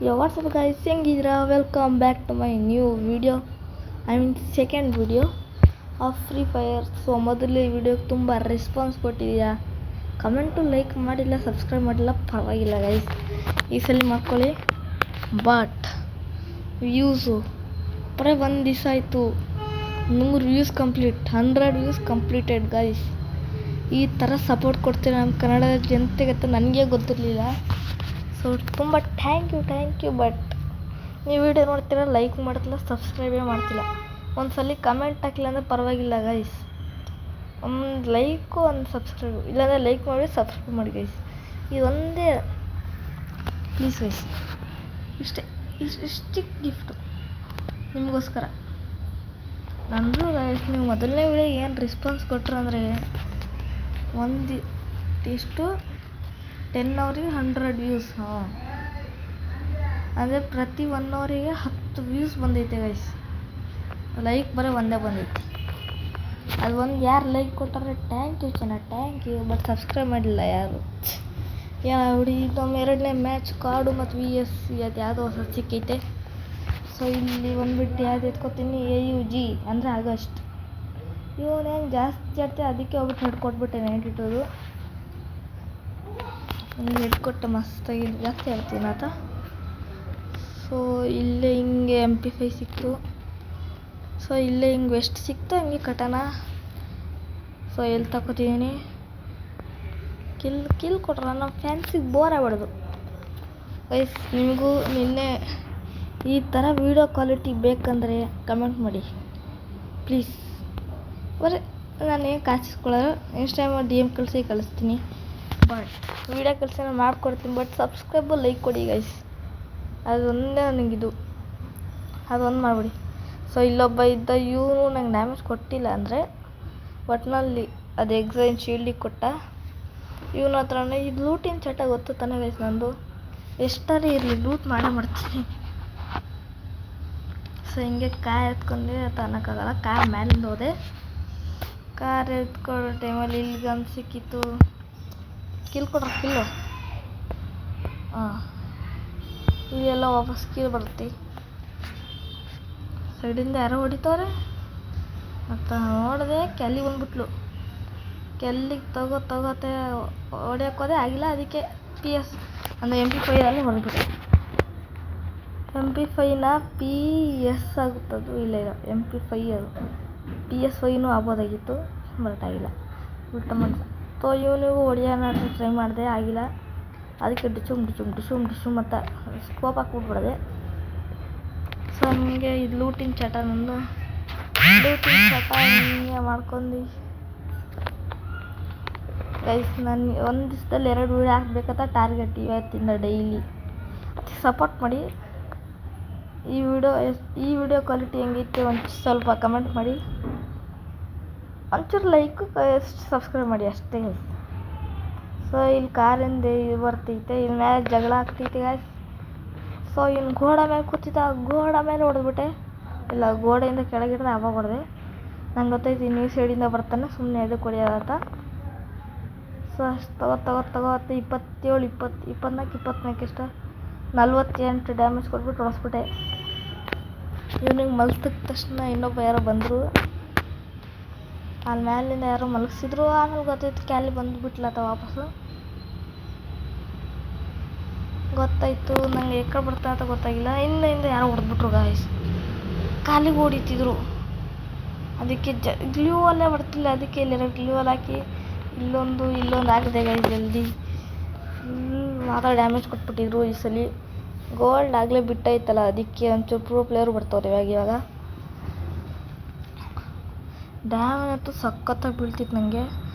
Yo, what's up guys, ಹೆಂಗಿದ್ದೀರಾ? Welcome back to my new video. Second video of free fire. So ಮೊದಲು ಈ ವಿಡಿಯೋಗೆ ತುಂಬ response ಕೊಟ್ಟಿದ್ದೀರಾ. ಕಮೆಂಟು ಲೈಕ್ ಮಾಡಿಲ್ಲ, ಸಬ್ಸ್ಕ್ರೈಬ್ ಮಾಡಿಲ್ಲ, ಪರವಾಗಿಲ್ಲ ಗೈಸ್, ಈ ಸಲ ಮಾಡ್ಕೊಳ್ಳಿ. ಬಟ್ ವ್ಯೂಸು ಬರೀ ಒಂದು ದಿವಸ ಆಯಿತು, 100 views complete, 100 views completed guys. ಈ ಥರ ಸಪೋರ್ಟ್ ಕೊಡ್ತೀರಾ ನಮ್ಮ ಕನ್ನಡದ ಜನತೆಗೆ ಅಂತ ನನಗೆ ಗೊತ್ತಿರಲಿಲ್ಲ. ಸೊ ತುಂಬ ಥ್ಯಾಂಕ್ ಯು. ಬಟ್ ನೀವು ವಿಡಿಯೋ ನೋಡ್ತೀರ, ಲೈಕ್ ಮಾಡ್ತಿಲ್ಲ, ಸಬ್ಸ್ಕ್ರೈಬೇ ಮಾಡ್ತಿಲ್ಲ. ಒಂದು ಸಲ ಕಮೆಂಟ್ ಹಾಕಿಲ್ಲ ಅಂದರೆ ಪರವಾಗಿಲ್ಲ ಗೈಸ್, ಒಂದು ಲೈಕು ಒಂದು ಸಬ್ಸ್ಕ್ರೈಬ್, ಇಲ್ಲಾಂದರೆ ಲೈಕ್ ಮಾಡಿ ಸಬ್ಸ್ಕ್ರೈಬ್ ಮಾಡಿ ಗೈಸ್. ಇದೊಂದೇ ಪ್ಲೀಸ್ ಗೈಸ್, ಇಷ್ಟೇ ಗಿಫ್ಟು ನಿಮಗೋಸ್ಕರ. ನಂದು ಗೈಸ್, ನೀವು ಮೊದಲನೇ ವಿಡಿಯೋ ಏನು ರೆಸ್ಪಾನ್ಸ್ ಕೊಟ್ಟರು ಅಂದರೆ ಎಷ್ಟು 10 ಅವರಿಗೆ 100 ವ್ಯೂಸ್. ಅಂದರೆ ಪ್ರತಿ 1 ಅವರಿಗೆ 10 ವ್ಯೂಸ್ ಬಂದೈತೆ ಗೈಸ್. ಲೈಕ್ ಬರೀ ಒಂದೇ ಬಂದೈತಿ. ಅದು ಒಂದು ಯಾರು ಲೈಕ್ ಕೊಟ್ಟಾರೆ ಥ್ಯಾಂಕ್ ಯು. ಬಟ್ ಸಬ್ಸ್ಕ್ರೈಬ್ ಮಾಡಿಲ್ಲ ಯಾರು. ಹುಡಿ ನಮ್ಮ 2ನೇ ಮ್ಯಾಚ್ ಕಾರ್ಡು ಮತ್ತು VS ಅದು ಯಾವುದೋ ಹೊಸ ಸಿಕ್ಕೈತೆ. ಸೊ ಇಲ್ಲಿ ಬಂದುಬಿಟ್ಟು ಯಾವ್ದು ಎತ್ಕೊತೀನಿ, AUG ಅಂದರೆ ಆಗಸ್ಟ್. ಇವನು ಹೆಂಗೆ ಜಾಸ್ತಿ ಆಡ್ತೆ, ಅದಕ್ಕೆ ಹೋಗ್ಬಿಟ್ಟು ಹೆಡ್ ಕೊಟ್ಬಿಟ್ಟೆ 92. ನನಗೆ ಹೆಡ್ ಕೊಟ್ಟು ಮಸ್ತಾಗಿ ಜಾಸ್ತಿ ಆಡ್ತೀನಿ ಆತ. ಸೊ ಇಲ್ಲೇ ಹಿಂಗೆ MP5 ಸಿಕ್ತು. ಸೊ ಇಲ್ಲೇ ಹಿಂಗೆ ವೆಸ್ಟ್ ಸಿಕ್ತು, ಹಂಗೆ ಕಟನ. ಸೊ ಎಲ್ಲಿ ತಗೋತಿದ್ದೀನಿ, ಕಿಲ್ ಕೊಟ್ರ ನಮ್ಮ ಫ್ಯಾನ್ಸಿಗೆ ಬೋರ್ ಆಗ್ಬಾರ್ದು ಗೈಸ್. ನಿಮಗೂ ನಿನ್ನೆ ಈ ಥರ ವೀಡಿಯೋ ಕ್ವಾಲಿಟಿ ಬೇಕಂದರೆ ಕಮೆಂಟ್ ಮಾಡಿ ಪ್ಲೀಸ್. ಬರೀ ನಾನು ಏನು ಕಾಸಿಸ್ಕೊಳ್ಳೋರು, ಇನ್ಸ್ಟಾಗ್ರಾಮ್ DM ಕಳಿಸ್ತೀನಿ. ಬಟ್ ವೀಡಿಯೋ ಕಳಿಸಿ ನಾನು ಮಾಡ್ಕೊಡ್ತೀನಿ. ಬಟ್ ಸಬ್ಸ್ಕ್ರೈಬು ಲೈಕ್ ಕೊಡಿ ಗೈಸ್, ಅದೊಂದೇ ನನಗಿದು, ಅದೊಂದು ಮಾಡಿಬಿಡಿ. ಸೊ ಇಲ್ಲೊಬ್ಬ ಇದ್ದ, ಇವನು ನಂಗೆ ಡ್ಯಾಮೇಜ್ ಕೊಟ್ಟಿಲ್ಲ ಅಂದರೆ ಒಟ್ಟಿನಲ್ಲಿ ಅದು ಎಕ್ಸೈನ್ ಶೀಲ್ಡಿಗೆ ಕೊಟ್ಟ. ಇವನ ಹತ್ರನೇ ಇದು ಲೂಟಿನ ಚಟ ಗೊತ್ತು ತಾನೇ ಗೈಸ್. ನಂದು ಎಷ್ಟಾರೇ ಇರಲಿ ಲೂಟ್ ಮಾಡ್ತೀನಿ. ಸೊ ಹಿಂಗೆ ಕಾರ್ ಎತ್ಕೊಂಡೆ ಅಂತ ಅನ್ನೋಕ್ಕಾಗಲ್ಲ, ಕಾರ್ ಮ್ಯಾಲಿಂದ ಹೋದೆ. ಕಾರ್ ಎತ್ಕೊಳ್ಳೋ ಟೈಮಲ್ಲಿ ಇಲ್ಲಿ ಗನ್ ಸಿಕ್ಕಿತ್ತು. ಕಿಲ್ಲು ಇದೆಲ್ಲ ವಾಪಸ್ ಕಿಲ್ ಬರುತ್ತೆ. ಸೈಡಿಂದ ಯಾರೋ ಹೊಡಿತವ್ರೆ ಮತ್ತು ನೋಡಿದೆ, ಕೆಲ್ಲಿ ಬಂದ್ಬಿಟ್ಲು. ಕೆಲ್ಲಿಗೆ ತಗೋತೆ ಹೊಡಿಯೋಕ್ಕೋದೆ, ಆಗಿಲ್ಲ. ಅದಕ್ಕೆ PS ಅಂದರೆ MP5 ಹೊಡೆದ್ಬಿಟ್ಟೆ. MP5ನ PS ಆಗುತ್ತದು, ಇಲ್ಲ MP5 ಅದು PS5 ಆಗ್ಬೋದಾಗಿತ್ತು, ಬಟ್ ಆಗಿಲ್ಲ, ಬಿಟ್ಟ ಮನ್ಸ. ಸೊ ಇವನಿಗೂ ಹೊಡಿಯೋಣ ಟ್ರೈ ಮಾಡಿದೆ, ಆಗಿಲ್ಲ. ಅದಕ್ಕೆ ಡಿಶುಮ್ ಅಂತ ಸ್ಕೋಪ್ ಹಾಕ್ಬಿಟ್ಬಿಡದೆ. ಸೊ ನಮಗೆ ಇದು ಲೂಟಿನ ಚಟ, ನಂದು ಲೂಟಿನ ಚಟ ಹಿಂಗೆ ಮಾಡ್ಕೊಂಡು ಗೈಸ್. ನಾನು ಒಂದು ದಿವಸದಲ್ಲಿ 2 ವೀಡಿಯೋ ಹಾಕ್ಬೇಕಂತ ಟಾರ್ಗೆಟ್ ಇವತ್ತಿಂದ ಡೈಲಿ. ಅದಕ್ಕೆ ಸಪೋರ್ಟ್ ಮಾಡಿ. ಈ ವಿಡಿಯೋ ಕ್ವಾಲಿಟಿ ಹೆಂಗೈತೆ ಒಂದು ಸ್ವಲ್ಪ ಕಮೆಂಟ್ ಮಾಡಿ, ಒಂಚೂರು ಲೈಕು ಸಬ್ಸ್ಕ್ರೈಬ್ ಮಾಡಿ ಅಷ್ಟೇ. ಸೊ ಇಲ್ಲಿ ಕಾರಿಂದ ಇದು ಬರ್ತೈತೆ, ಇಲ್ಲಿ ಮೇಲೆ ಜಗಳ ಆಗ್ತೈತೆ ಗಾಯ್ಸ್. ಸೊ ಇನ್ನು ಗೋಡೆ ಮೇಲೆ ಕೂತಿದ್ದ, ಗೋಡೆ ಮೇಲೆ ಹೊಡೆದ್ಬಿಟ್ಟೆ. ಇಲ್ಲ, ಗೋಡೆಯಿಂದ ಕೆಳಗಿಡ್ದೆ, ಅವಾಗ ಹೊಡೆದೆ. ನಂಗೆ ಗೊತ್ತೈತಿ ನೀವು ಸೈಡಿಂದ ಬರ್ತಾನೆ, ಸುಮ್ಮನೆ ಅದಕ್ಕೆ ಹೊಡೆಯೋದಂತ. ಸೊ ಅಷ್ಟು ತಗೋ 27, 24 ಎಷ್ಟು 48 ಡ್ಯಾಮೇಜ್ ಕೊಟ್ಬಿಟ್ಟು ಹೊಡೆಸ್ಬಿಟ್ಟೆ. ಇವನಿಗೆ ಮಲ್ತಿದ ತಕ್ಷಣ ಇನ್ನೊಬ್ಬ ಯಾರೋ ಬಂದರು, ಅಲ್ಲಿ ಮ್ಯಾಲಿಂದ ಯಾರೋ ಮಲಗಿಸಿದ್ರು. ಆಮೇಲೆ ಗೊತ್ತಾಯ್ತು ಕ್ಯಾಲಿ ಬಂದುಬಿಟ್ಲತ್ತ ವಾಪಸ್ಸು. ಗೊತ್ತಾಯಿತು ನಂಗೆ ಎಕ್ಕಡೆ ಬರ್ತಾ ಅಂತ ಗೊತ್ತಾಗಿಲ್ಲ. ಹಿಂದೆ ಯಾರೋ ಹೊಡೆದ್ಬಿಟ್ರು ಗಾಯ್ಸ್, ಕಾಲಿಗೆ ಹೊಡಿತಿದ್ರು. ಅದಕ್ಕೆ ಗ್ಲೂ ಅಲ್ಲೇ ಬರ್ತಿಲ್ಲ, ಅದಕ್ಕೆ ಇಲ್ಲಿ 2 ಗ್ಲೂ ಅಲ್ಲಿ ಹಾಕಿ ಇಲ್ಲೊಂದು ಆಗಿದೆ ಗಾಯ್ಸ್. ಜಲ್ದಿ ಮಾತ್ರ ಡ್ಯಾಮೇಜ್ ಕೊಟ್ಬಿಟ್ಟಿದ್ರು. ಈ ಸಲ ಗೋಲ್ಡ್ ಆಗಲೇ ಬಿಟ್ಟೈತಲ್ಲ, ಅದಕ್ಕೆ ಒಂಚೂರು ಪ್ರೋ ಪ್ಲೇಯರ್ ಬರ್ತಾವ್ರೆ ಇವಾಗ. ಡ್ಯಾಮೇಜ್ ಅಂತೂ ಸಖತ್ತಾಗಿ ಬೀಳ್ತಿತ್ತು ನನಗೆ.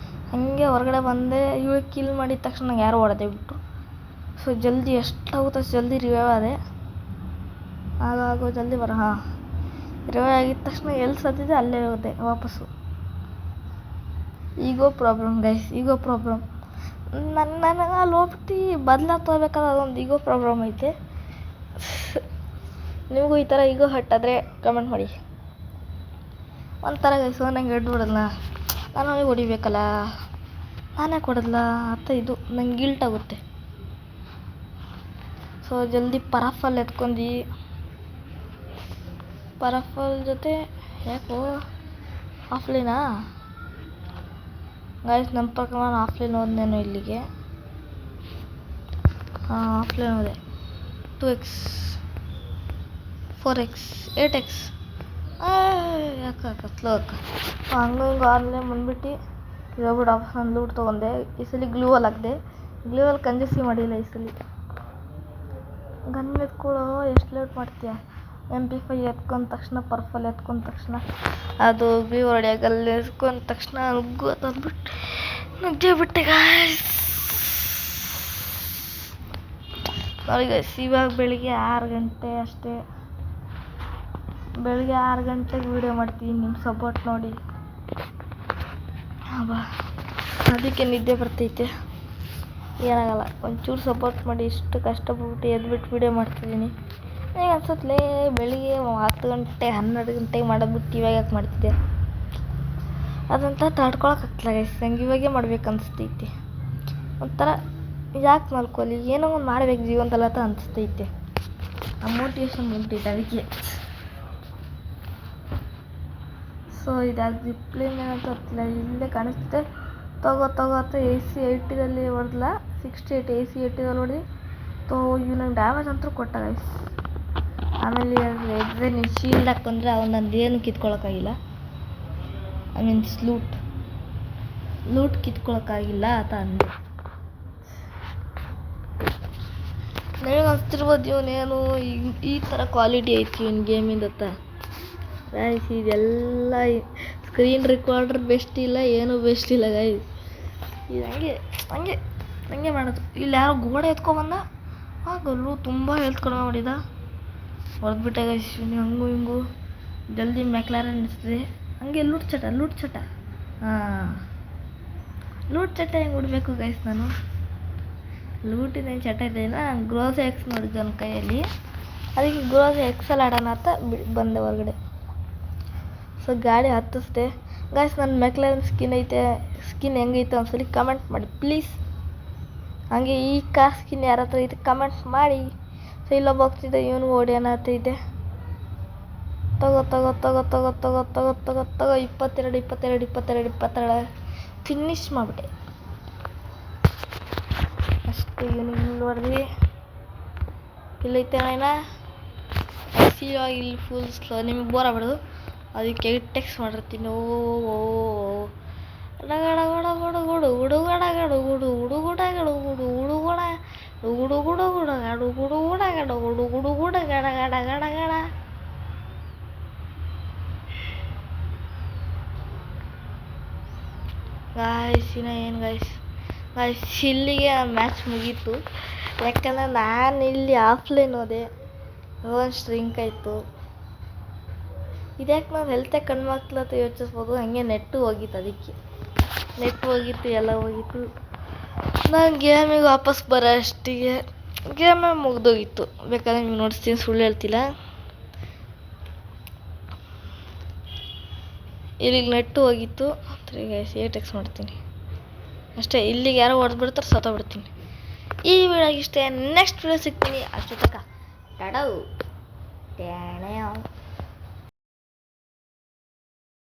ಹಾಗೆ ಹೊರಗಡೆ ಬಂದೆ, ಇವಳು ಕಿಲ್ ಮಾಡಿದ ತಕ್ಷಣ ನಂಗೆ ಯಾರು ಹೊಡೆದೇ ಬಿಟ್ಟರು. ಸೊ ಜಲ್ದಿ ಎಷ್ಟಾಗುತ್ತೆ ಅಷ್ಟು ಜಲ್ದಿ ರಿವೈವ್ ಆದೆ. ಆಗೋ ಜಲ್ದಿ ರಿವೈವ್ ಆಗಿದ ತಕ್ಷಣ ಎಲ್ಲಿ ಸತ್ತಿದೆ ಅಲ್ಲೇ ಹೋದೆ ವಾಪಸ್ಸು. ಈಗೋ ಪ್ರಾಬ್ಲಮ್ ಗೈಸ್, ನನಗೆ ಅಲ್ಲಿ ಹೋಗ್ಬಿಟ್ಟು ಬದಲಾಗಿ ತಗೋಬೇಕಾದ್ರೆ ಅದೊಂದು ಈಗೋ ಪ್ರಾಬ್ಲಮ್ ಐತೆ. ನಿಮಗೂ ಈ ಥರ ಈಗೋ ಹಟ್ಟಾದರೆ ಕಮೆಂಟ್ ಮಾಡಿ. ಒಂಥರ ಗೈಸ್, ನಂಗೆ ಹೆಡ್ ಹೊಡೆದ್ಲ, ನಾನು ಅವನಿಗೆ ಹೊಡಿಬೇಕಲ್ಲ, ನಾನೇ ಕೊಡೋದಿಲ್ಲ ಅಂತ ಇದು ನಂಗೆ ಗಿಲ್ಟ್ ಆಗುತ್ತೆ. ಸೊ ಜಲ್ದಿ ಪರಾಫಲ್ ಎತ್ಕೊಂಡಿ. ಪರಾಫಲ್ ಜೊತೆ ಯಾಕೋ ಆಫ್ಲೈನಾ ಗೈಸ್? ನಮ್ಮ ಪ್ರಕಾರ ಆಫ್ಲೈನ್ ಹೋದ್ನೇನೋ ಇಲ್ಲಿಗೆ. ಹಾಂ, ಆಫ್ಲೈನ್ ಹೋದೆ. 2x 4x 8x ಯಾಕೆ ಸ್ಲೋ ಅಕ್ಕ. ಹಂಗೆ ಹಿಂಗೆ ಆನ್ಲೈನ್ ಬಂದ್ಬಿಟ್ಟು ಹೋಗ್ಬಿಟ್ಟು ಆಪ್ಷನ್ ಲೂಟ್ ತೊಗೊಂಡೆ. ಈ ಸಲ ಗ್ಲೂವಲ್ ಹಾಕಿದೆ. ಗ್ಲೂವಲ್ ಕಂಜೂಸಿ ಮಾಡಿಲ್ಲ ಈ ಸಲ. ಗನ್ ಎತ್ಕೊಳ್ಳೋ, ಎಷ್ಟು ಲೇಟ್ ಮಾಡ್ತೀಯ? MP5 ಎತ್ಕೊಂಡ ತಕ್ಷಣ, ಪರ್ಪಲ್ ಎತ್ಕೊಂಡ ತಕ್ಷಣ ಅದು ಗ್ಲೂ ಹೊಡೆಯಾಗಲ್ಲ. ಎತ್ಕೊಂಡ ತಕ್ಷಣ ನುಗ್ಗು ತಂದ್ಬಿಟ್ಟು ನುಗ್ಗೇ ಬಿಟ್ಟೆ ಗಾಯ್ಸ್. ನೋಡಿ ಗೈಸ್, ಇವಾಗ ಬೆಳಿಗ್ಗೆ 6 ಗಂಟೆ ಅಷ್ಟೇ. ಬೆಳಿಗ್ಗೆ 6 ಗಂಟೆಗೆ ವೀಡಿಯೋ ಮಾಡ್ತೀನಿ, ನಿಮ್ಮ ಸಪೋರ್ಟ್ ನೋಡಿ. ಬಾ, ಅದಕ್ಕೆ ನಿದ್ದೆ ಬರ್ತೈತೆ. ಏನಾಗಲ್ಲ, ಒಂಚೂರು ಸಪೋರ್ಟ್ ಮಾಡಿ. ಇಷ್ಟು ಕಷ್ಟಪಟ್ಟು ಎದ್ಬಿಟ್ಟು ವೀಡಿಯೋ ಮಾಡ್ತಿದ್ದೀನಿ. ಈಗ ಅನ್ಸತ್ಲೇ ಬೆಳಿಗ್ಗೆ 10 ಗಂಟೆ 12 ಗಂಟೆಗೆ ಮಾಡೋದ್ಬಿಟ್ಟು ಇವಾಗ ಯಾಕೆ ಮಾಡ್ತಿದ್ದೆ ಅದಂತ ತಡ್ಕೊಳಕ್ಕಾಗ್ತಿಲ್ಲ ಗೈಸ್. ನಂಗೆ ಇವಾಗೇ ಮಾಡ್ಬೇಕು ಅನಿಸ್ತೈತಿ. ಒಂಥರ ಯಾಕೆ ಮಲ್ಕೊಳ್ಳಿ, ಏನೋ ಒಂದು ಮಾಡ್ಬೇಕು ಜೀವನದಲ್ಲ ಅಂತ ಅನಿಸ್ತೈತೆ. ಆ ಮೋಟಿವೇಶನ್ ಬಂದ್ಬಿಟ್ಟೈತೆ ಅದಕ್ಕೆ. ಸೊ ಇದಾಗಿ ಜಿಪ್ಲೈನ್ ಅಂತ ಗೊತ್ತಿಲ್ಲ, ಇಲ್ಲೇ ಕಾಣಿಸ್ತೈತೆ. ತಗೋ ಅಂತ AC 80ದಲ್ಲಿ ಹೊಡೆದ್ಲ. 68 AC 80ದಲ್ಲಿ ಹೊಡೆದು ಇವು ನಂಗೆ ಡ್ಯಾಮೇಜ್ ಅಂತೂ ಕೊಟ್ಟ ಗೈಸ್. ಆಮೇಲೆ ಎದ್ರೆ ನೀನು ಶೀಲ್ಡ್ ಹಾಕೊಂಡ್ರೆ ಅವನಂದು ಏನು ಕಿತ್ಕೊಳಕ್ಕಾಗಿಲ್ಲ. ಐ ಮೀನ್ಸ್ ಲೂಟ್ ಕಿತ್ಕೊಳಕ್ಕಾಗಿಲ್ಲ ಅಂತ ಅಂದೆ. ನನಗೆ ಅನಿಸ್ತಿರ್ಬೋದು ಇವನೇನು ಈ ಥರ ಕ್ವಾಲಿಟಿ ಐತಿ ಇವನು ಗೇಮಿಂದತ್ತ. ಗೈಸ್ ಇದೆಲ್ಲ ಸ್ಕ್ರೀನ್ ರೆಕಾರ್ಡರ್ ಬೆಸ್ಟ್ ಇಲ್ಲ, ಏನೂ ಬೆಸ್ಟ್ ಇಲ್ಲ ಗೈಸ್. ಇದು ಹಂಗೆ ಮಾಡೋದು. ಇಲ್ಲಿ ಯಾರೋ ಗೋಡೆ ಎತ್ಕೊಬಂದ, ಆ ಗಲ್ಲು ತುಂಬ ಹೆಲ್ತ್ ಕಡಿಮೆ ಮಾಡಿದ. ಹೊಡೆದ್ಬಿಟ್ಟೆ ಗೈಸ್ ಹಂಗೂ ಹಿಂಗೂ. ಜಲ್ದಿ ಮೆಕ್ಲಾರನ್ ಅನಿಸ್ತದೆ. ಹಂಗೆ ಲೂಟ್ ಚಟ ಹಾಂ, ಲೂಟ್ ಚಟ ಹೆಂಗೆ ಬಿಡಬೇಕು ಗೈಸ್? ನಾನು ಲೂಟಿನೇನು ಚಟ ಇದೆಯಲ್ಲ. ಗ್ರೋಸ್ ಎಕ್ಸ್ ನೋಡಿದ್ದೆ ನನ್ನ ಕೈಯಲ್ಲಿ, ಅದಕ್ಕೆ ಗ್ರೋಸ್ ಎಕ್ಸಲ್ಲಿ ಆಡೋಣ ಅಂತ ಬಂದೆ ಹೊರಗಡೆ. ಸೊ ಗಾಡಿ ಹತ್ತಿಸ್ದೆ ಗೈಸ್. ನನ್ನ ಮೆಕ್ಲಾರನ್ ಸ್ಕಿನ್ ಹೆಂಗೈತೆ ಒಂದ್ಸಲಿ ಕಮೆಂಟ್ ಮಾಡಿ ಪ್ಲೀಸ್. ಹಾಗೆ ಈ ಕಾರ್ ಸ್ಕಿನ್ ಯಾರ ಹತ್ರ ಐತೆ ಕಮೆಂಟ್ ಮಾಡಿ. ಸೊ ಇಲ್ಲೊಬ್ಬ ಹೋಗ್ತಿದ್ದೆ, ಇವನು ಓಡಿಯೋಣ ಆಗ್ತೈತೆ. ತಗೋ 22 ಫಿನಿಶ್ ಮಾಡಿಬಿಟ್ಟೆ ಅಷ್ಟೇ. ಇವನಿಗೆ ಇಲ್ಲಿ ಹೊಡೆದ್ವಿ. ಇಲ್ಲೈತೆ ನೈನಾ ಇವಾಗ ಇಲ್ಲಿ ಫುಲ್ ಸ್ಲೋ. ನಿಮಗೆ ಬೋರ್ ಆಗ್ಬಿಡೋದು, ಅದಕ್ಕೆ 8x ಮಾಡಿರ್ತೀನಿ. ಗಾಯ್ಸ್ ಏನು ಗಾಯ್ಸ್ ಇಲ್ಲಿಗೆ ಮ್ಯಾಚ್ ಮುಗೀತು. ಯಾಕಂದರೆ ನಾನು ಇಲ್ಲಿ ಆಫ್ಲೈನ್ ಹೋದೆ, ಒಂದು ಸ್ಟ್ರಿಂಕ್ ಆಯಿತು. ಇದ್ಯಾಕೆ ನಾವು ಹೆಲ್ತಾಗಿ ಕಡಿಮೆ ಆಗ್ತಿಲ್ಲ ಅಂತ ಯೋಚಿಸ್ಬೋದು. ಹಾಗೆ ನೆಟ್ಟು ಹೋಗಿತ್ತು, ಅದಕ್ಕೆ ನೆಟ್ ಹೋಗಿತ್ತು, ಎಲ್ಲ ಹೋಗಿತ್ತು. ನಾನು ಗೇಮಿಗೆ ವಾಪಸ್ ಬರೋ ಅಷ್ಟಿಗೆ ಗೇಮೇ ಮುಗ್ದೋಗಿತ್ತು. ಬೇಕಾದ್ರೆ ನೀವು ನೋಡಿಸ್ತೀನಿ, ಸುಳ್ಳು ಹೇಳ್ತಿಲ್ಲ. ಇಲ್ಲಿಗೆ ನೆಟ್ಟು ಹೋಗಿತ್ತು. 8x ಮಾಡ್ತೀನಿ ಅಷ್ಟೇ. ಇಲ್ಲಿಗೆ ಯಾರೋ ಹೊಡೆದ್ಬಿಡ್ತಾರೆ, ಸತ್ತೋಗ್ಬಿಡ್ತೀನಿ. ಈ ವಿಡಿಯೋಗೆ ಇಷ್ಟೇ. ನೆಕ್ಸ್ಟ್ ವಿಡಿಯೋ ಸಿಗ್ತೀನಿ. ಅಷ್ಟೊತ್ತಕ ಟಾಡಾ.